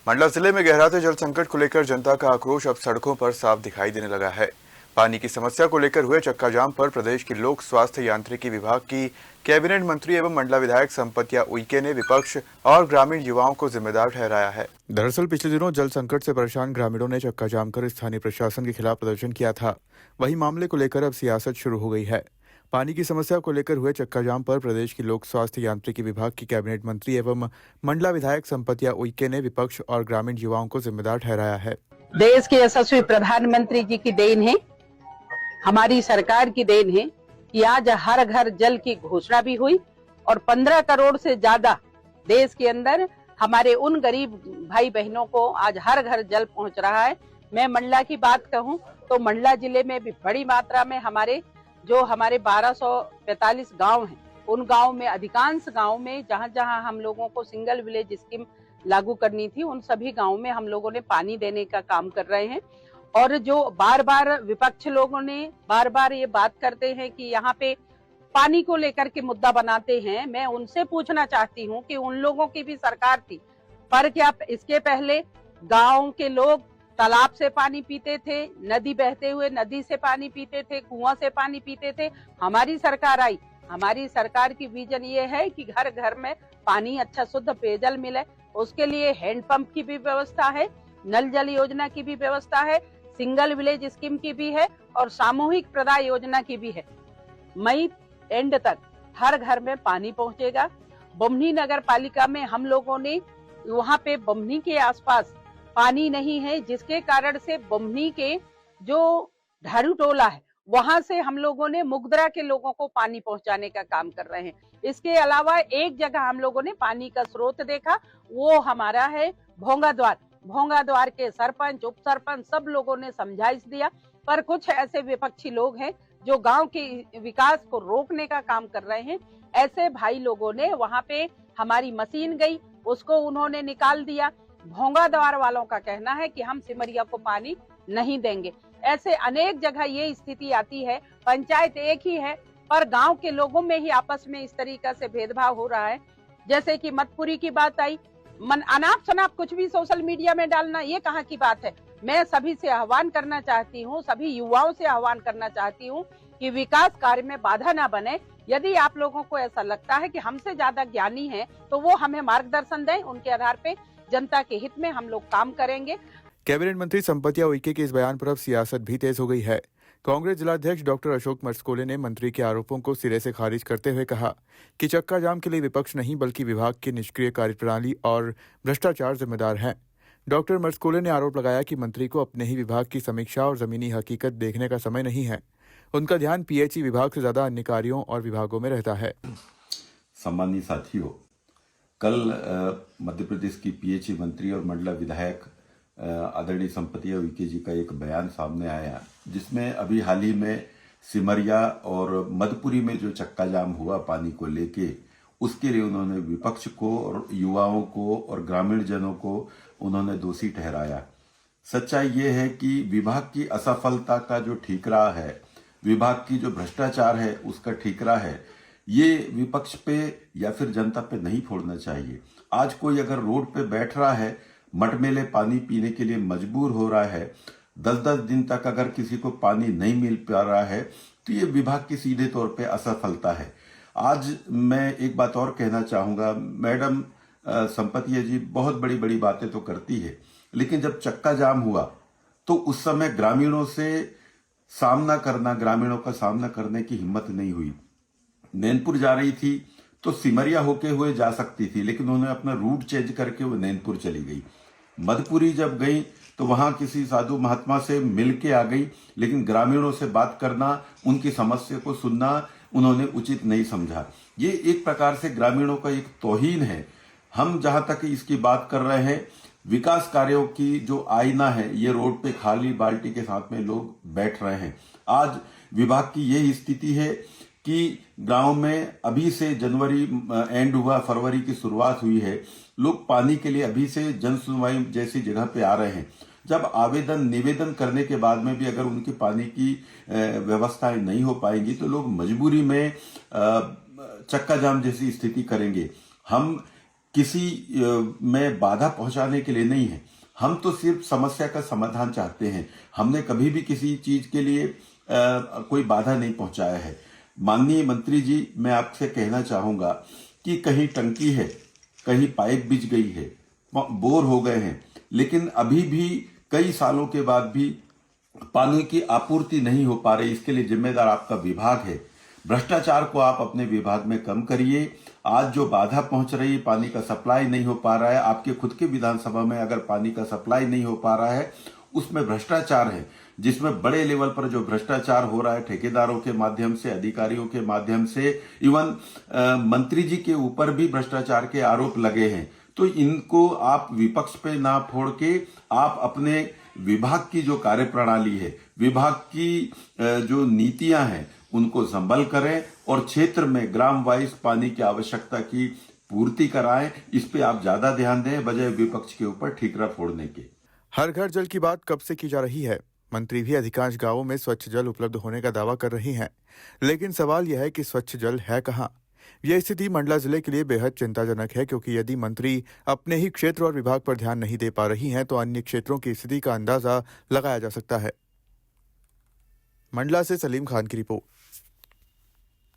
मंडला जिले में गहराते जल संकट को लेकर जनता का आक्रोश अब सड़कों पर साफ दिखाई देने लगा है। पानी की समस्या को लेकर हुए चक्का जाम पर प्रदेश के लोक स्वास्थ्य यांत्रिकी विभाग की कैबिनेट मंत्री एवं मंडला विधायक संपतिया उइके ने विपक्ष और ग्रामीण युवाओं को जिम्मेदार ठहराया है। दरअसल पिछले दिनों जल संकट से परेशान ग्रामीणों ने चक्का जाम कर स्थानीय प्रशासन के खिलाफ प्रदर्शन किया था। वही मामले को लेकर अब सियासत शुरू हो गई है। पानी की समस्या को लेकर हुए चक्का जाम पर प्रदेश की लोक स्वास्थ्य यांत्रिकी विभाग की कैबिनेट मंत्री एवं मंडला विधायक संपतिया उइके ने विपक्ष और ग्रामीण युवाओं को जिम्मेदार ठहराया है। देश के यशस्वी प्रधानमंत्री जी की देन है, हमारी सरकार की देन है कि आज हर घर जल की घोषणा भी हुई और 15 करोड़ से ज्यादा देश के अंदर हमारे उन गरीब भाई बहनों को आज हर घर जल पहुंच रहा है। मैं मंडला की बात कहूं तो मंडला जिले में भी बड़ी मात्रा में हमारे 1245 गांव हैं, उन गांव में अधिकांश गांव में जहां जहां हम लोगों को सिंगल विलेज स्कीम लागू करनी थी, उन सभी गांव में हम लोगों ने पानी देने का काम कर रहे हैं। और जो बार बार विपक्ष लोगों ने बार बार ये बात करते हैं कि यहाँ पे पानी को लेकर के मुद्दा बनाते हैं, मैं उनसे पूछना चाहती हूँ कि उन लोगों की भी सरकार थी, पर क्या इसके पहले गांव के लोग तालाब से पानी पीते थे, नदी बहते हुए नदी से पानी पीते थे, कुआं से पानी पीते थे। हमारी सरकार आई, हमारी सरकार की विजन ये है कि घर घर में पानी अच्छा शुद्ध पेयजल मिले। उसके लिए हैंडपंप की भी व्यवस्था है, नल जल योजना की भी व्यवस्था है, सिंगल विलेज स्कीम की भी है और सामूहिक प्रदाय योजना की भी है। मई एंड तक हर घर में पानी पहुंचेगा। बमनी नगर पालिका में हम लोगों ने वहां पे बमनी के आसपास पानी नहीं है, जिसके कारण से बमनी के जो ढारू टोला है वहां से हम लोगों ने मुगदरा के लोगों को पानी पहुंचाने का काम कर रहे हैं। इसके अलावा एक जगह हम लोगों ने पानी का स्रोत देखा, वो हमारा है भोंगाद्वार। भोंगाद्वार के सरपंच, उप सरपंच सब लोगों ने समझाइश दिया, पर कुछ ऐसे विपक्षी लोग हैं जो गांव के विकास को रोकने का काम कर रहे हैं। ऐसे भाई लोगों ने वहां पे हमारी मशीन गई, उसको उन्होंने निकाल दिया। भोंगाद्वार वालों का कहना है कि हम सिमरिया को पानी नहीं देंगे। ऐसे अनेक जगह ये स्थिति आती है, पंचायत एक ही है पर गांव के लोगों में ही आपस में इस तरीका से भेदभाव हो रहा है। जैसे कि मतपुरी की बात आई, अनाप शनाप कुछ भी सोशल मीडिया में डालना, ये कहाँ की बात है। मैं सभी से आह्वान करना चाहती हूँ, सभी युवाओं से आह्वान करना चाहती हूँ कि विकास कार्य में बाधा ना बने। यदि आप लोगों को ऐसा लगता है कि हमसे ज्यादा ज्ञानी है तो वो हमें मार्गदर्शन दें, उनके आधार पे जनता के हित में हम लोग काम करेंगे। कैबिनेट मंत्री संपतिया उइके के इस बयान पर अब सियासत भी तेज हो गई है। कांग्रेस जिलाध्यक्ष डॉक्टर अशोक मरसकोले ने मंत्री के आरोपों को सिरे से खारिज करते हुए कहा कि चक्का जाम के लिए विपक्ष नहीं बल्कि विभाग की निष्क्रिय कार्यप्रणाली और भ्रष्टाचार जिम्मेदार हैं। डॉक्टर मरसकोले ने आरोप लगाया कि मंत्री को अपने ही विभाग की समीक्षा और जमीनी हकीकत देखने का समय नहीं है। उनका ध्यान पीएचई विभाग से ज्यादा अन्य कार्यों और विभागों में रहता है। सम्मानित साथियों, कल मध्य प्रदेश की पीएचई मंत्री और मंडला विधायक आदरणीय संपतिया उइके जी का एक बयान सामने आया, जिसमें अभी हाल ही में सिमरिया और मधुपुरी में जो चक्का जाम हुआ पानी को लेके, उसके लिए उन्होंने विपक्ष को और युवाओं को और ग्रामीण जनों को उन्होंने दोषी ठहराया। सच्चाई ये है कि विभाग की असफलता का जो ठीकरा है, विभाग की जो भ्रष्टाचार है उसका ठीकरा है, ये विपक्ष पे या फिर जनता पे नहीं फोड़ना चाहिए। आज कोई अगर रोड पे बैठ रहा है, मटमेले पानी पीने के लिए मजबूर हो रहा है, 10-10 दिन तक अगर किसी को पानी नहीं मिल पा रहा है, तो ये विभाग की सीधे तौर पे असफलता है। आज मैं एक बात और कहना चाहूंगा, मैडम संपतिया जी बहुत बड़ी बड़ी बातें तो करती है, लेकिन जब चक्का जाम हुआ तो उस समय ग्रामीणों का सामना करने की हिम्मत नहीं हुई। नैनपुर जा रही थी तो सिमरिया होके हुए जा सकती थी, लेकिन उन्होंने अपना रूट चेंज करके वो नैनपुर चली गई। मधुपुरी जब गई तो वहां किसी साधु महात्मा से मिल के आ गई, लेकिन ग्रामीणों से बात करना, उनकी समस्या को सुनना उन्होंने उचित नहीं समझा। ये एक प्रकार से ग्रामीणों का एक तौहीन है। हम जहां तक इसकी बात कर रहे हैं, विकास कार्यों की जो आईना है, ये रोड पे खाली बाल्टी के साथ में लोग बैठ रहे हैं। आज विभाग की यही स्थिति है कि गांव में अभी से जनवरी एंड हुआ, फरवरी की शुरुआत हुई है, लोग पानी के लिए अभी से जन सुनवाई जैसी जगह पे आ रहे हैं। जब आवेदन निवेदन करने के बाद में भी अगर उनकी पानी की व्यवस्थाएं नहीं हो पाएंगी तो लोग मजबूरी में चक्का जाम जैसी स्थिति करेंगे। हम किसी में बाधा पहुंचाने के लिए नहीं है। हम तो सिर्फ समस्या का समाधान चाहते हैं। हमने कभी भी किसी चीज के लिए कोई बाधा नहीं पहुंचाया है। माननीय मंत्री जी, मैं आपसे कहना चाहूंगा कि कहीं टंकी है, कहीं पाइप बिछ गई है, बोर हो गए हैं, लेकिन अभी भी कई सालों के बाद भी पानी की आपूर्ति नहीं हो पा रही। इसके लिए जिम्मेदार आपका विभाग है। भ्रष्टाचार को आप अपने विभाग में कम करिए। आज जो बाधा पहुंच रही है, पानी का सप्लाई नहीं हो पा रहा है, आपके खुद के विधानसभा में अगर पानी का सप्लाई नहीं हो पा रहा है, उसमें भ्रष्टाचार है, जिसमें बड़े लेवल पर जो भ्रष्टाचार हो रहा है ठेकेदारों के माध्यम से, अधिकारियों के माध्यम से, इवन मंत्री जी के ऊपर भी भ्रष्टाचार के आरोप लगे हैं। तो इनको आप विपक्ष पे ना फोड़ के आप अपने विभाग की जो कार्यप्रणाली है, विभाग की जो नीतियां हैं, उनको संभल करें और क्षेत्र में ग्राम वाइज पानी की आवश्यकता की पूर्ति कराएं। इस पे आप ज्यादा ध्यान दें बजाय विपक्ष के ऊपर ठीकरा फोड़ने के। हर घर जल की बात कब से की जा रही है। मंत्री भी अधिकांश गांवों में स्वच्छ जल उपलब्ध होने का दावा कर रही हैं, लेकिन सवाल यह है कि स्वच्छ जल है कहां। यह स्थिति मंडला जिले के लिए बेहद चिंताजनक है, क्योंकि यदि मंत्री अपने ही क्षेत्र और विभाग पर ध्यान नहीं दे पा रही हैं तो अन्य क्षेत्रों की स्थिति का अंदाजा लगाया जा सकता है। मंडला से सलीम खान की रिपोर्ट।